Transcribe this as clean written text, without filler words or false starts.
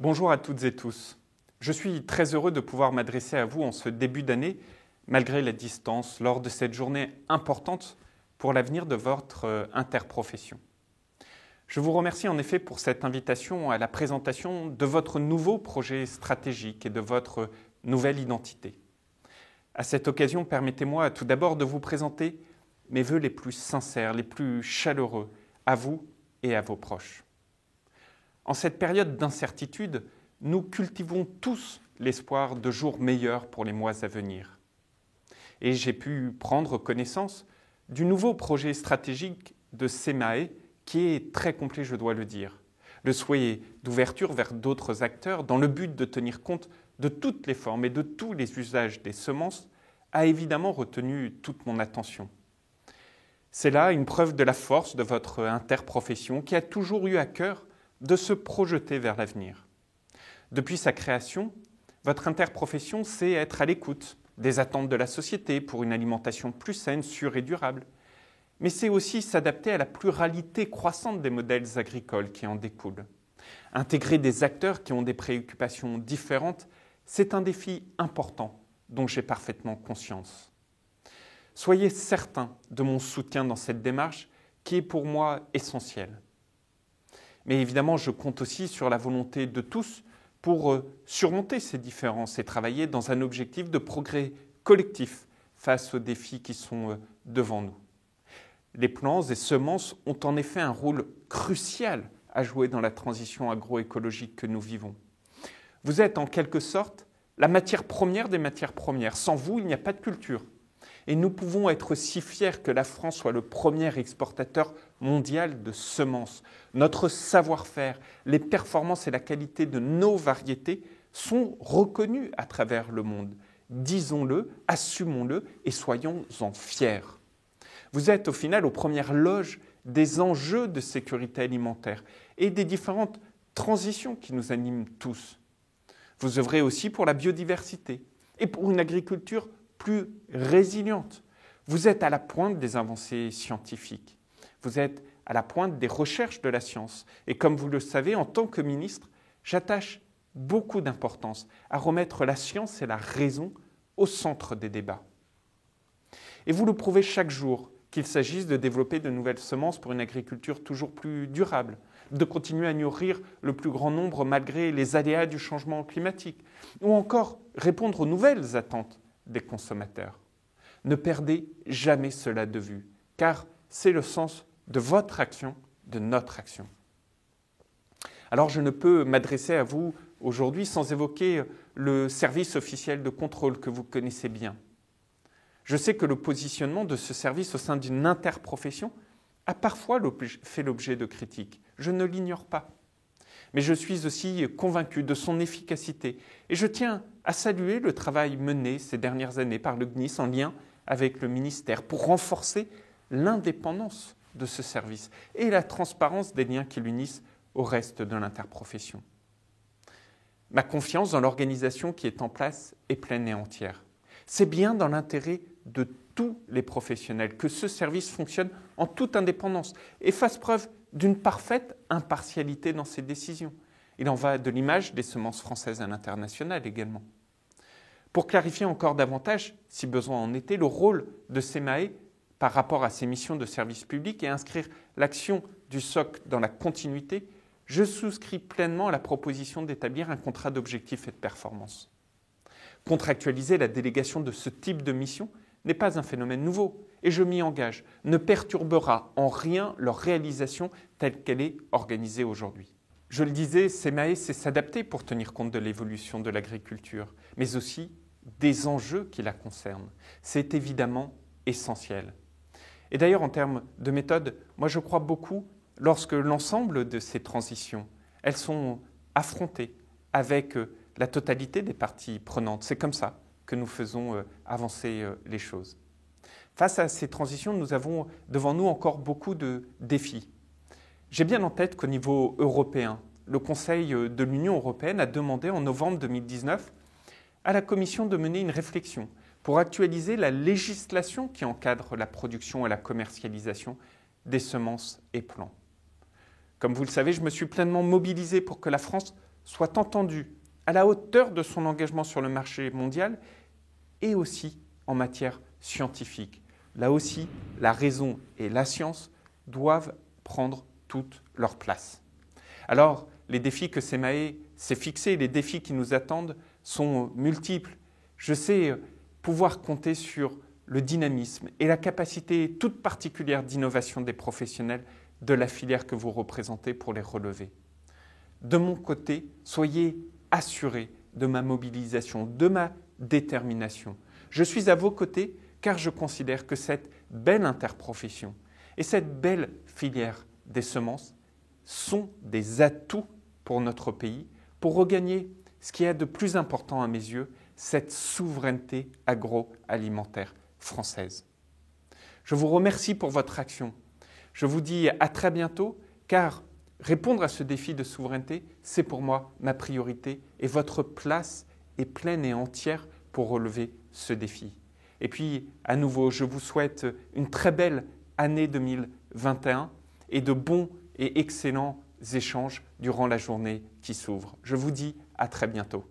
Bonjour à toutes et tous. Je suis très heureux de pouvoir m'adresser à vous en ce début d'année, malgré la distance, lors de cette journée importante pour l'avenir de votre interprofession. Je vous remercie en effet pour cette invitation à la présentation de votre nouveau projet stratégique et de votre nouvelle identité. À cette occasion, permettez-moi tout d'abord de vous présenter mes vœux les plus sincères, les plus chaleureux à vous et à vos proches. En cette période d'incertitude, nous cultivons tous l'espoir de jours meilleurs pour les mois à venir. Et j'ai pu prendre connaissance du nouveau projet stratégique de SEMAE qui est très complet, je dois le dire. Le souhait d'ouverture vers d'autres acteurs dans le but de tenir compte de toutes les formes et de tous les usages des semences a évidemment retenu toute mon attention. C'est là une preuve de la force de votre interprofession qui a toujours eu à cœur de se projeter vers l'avenir. Depuis sa création, votre interprofession sait être à l'écoute des attentes de la société pour une alimentation plus saine, sûre et durable, mais c'est aussi s'adapter à la pluralité croissante des modèles agricoles qui en découlent. Intégrer des acteurs qui ont des préoccupations différentes, c'est un défi important dont j'ai parfaitement conscience. Soyez certains de mon soutien dans cette démarche qui est pour moi essentielle. Mais évidemment, je compte aussi sur la volonté de tous pour surmonter ces différences et travailler dans un objectif de progrès collectif face aux défis qui sont devant nous. Les plants et semences ont en effet un rôle crucial à jouer dans la transition agroécologique que nous vivons. Vous êtes en quelque sorte la matière première des matières premières. Sans vous, il n'y a pas de culture. Et nous pouvons être si fiers que la France soit le premier exportateur mondial de semences. Notre savoir-faire, les performances et la qualité de nos variétés sont reconnus à travers le monde. Disons-le, assumons-le et soyons-en fiers. Vous êtes au final aux premières loges des enjeux de sécurité alimentaire et des différentes transitions qui nous animent tous. Vous œuvrez aussi pour la biodiversité et pour une agriculture plus résiliente. Vous êtes à la pointe des avancées scientifiques. Vous êtes à la pointe des recherches de la science. Et comme vous le savez, en tant que ministre, j'attache beaucoup d'importance à remettre la science et la raison au centre des débats. Et vous le prouvez chaque jour, qu'il s'agisse de développer de nouvelles semences pour une agriculture toujours plus durable, de continuer à nourrir le plus grand nombre malgré les aléas du changement climatique, ou encore répondre aux nouvelles attentes des consommateurs. Ne perdez jamais cela de vue, car c'est le sens de votre action, de notre action. Alors je ne peux m'adresser à vous aujourd'hui sans évoquer le service officiel de contrôle que vous connaissez bien. Je sais que le positionnement de ce service au sein d'une interprofession a parfois fait l'objet de critiques. Je ne l'ignore pas. Mais je suis aussi convaincu de son efficacité et je tiens à saluer le travail mené ces dernières années par le CNIS en lien avec le ministère pour renforcer l'indépendance de ce service et la transparence des liens qui l'unissent au reste de l'interprofession. Ma confiance dans l'organisation qui est en place est pleine et entière. C'est bien dans l'intérêt de tous les professionnels que ce service fonctionne en toute indépendance et fasse preuve d'une parfaite impartialité dans ses décisions. Il en va de l'image des semences françaises à l'international également. Pour clarifier encore davantage, si besoin en était, le rôle de SEMAE par rapport à ses missions de service public et inscrire l'action du SOC dans la continuité, je souscris pleinement à la proposition d'établir un contrat d'objectifs et de performance. Contractualiser la délégation de ce type de mission n'est pas un phénomène nouveau et je m'y engage, ne perturbera en rien leur réalisation telle qu'elle est organisée aujourd'hui. Je le disais, SEMAE sait s'adapter pour tenir compte de l'évolution de l'agriculture, mais aussi des enjeux qui la concernent. C'est évidemment essentiel. Et d'ailleurs, en termes de méthode, moi je crois beaucoup lorsque l'ensemble de ces transitions, elles sont affrontées avec la totalité des parties prenantes. C'est comme ça que nous faisons avancer les choses. Face à ces transitions, nous avons devant nous encore beaucoup de défis. J'ai bien en tête qu'au niveau européen, le Conseil de l'Union européenne a demandé en novembre 2019 à la Commission de mener une réflexion pour actualiser la législation qui encadre la production et la commercialisation des semences et plants. Comme vous le savez, je me suis pleinement mobilisé pour que la France soit entendu à la hauteur de son engagement sur le marché mondial et aussi en matière scientifique. Là aussi, la raison et la science doivent prendre toute leur place. Alors, les défis que Semae s'est fixés, les défis qui nous attendent sont multiples. Je sais pouvoir compter sur le dynamisme et la capacité toute particulière d'innovation des professionnels de la filière que vous représentez pour les relever. De mon côté, soyez assurés de ma mobilisation, de ma détermination. Je suis à vos côtés car je considère que cette belle interprofession et cette belle filière des semences sont des atouts pour notre pays, pour regagner ce qui est de plus important à mes yeux, cette souveraineté agroalimentaire française. Je vous remercie pour votre action. Je vous dis à très bientôt, car répondre à ce défi de souveraineté, c'est pour moi ma priorité et votre place est pleine et entière pour relever ce défi. Et puis, à nouveau, je vous souhaite une très belle année 2021 et de bons et excellents échanges durant la journée qui s'ouvre. Je vous dis à très bientôt.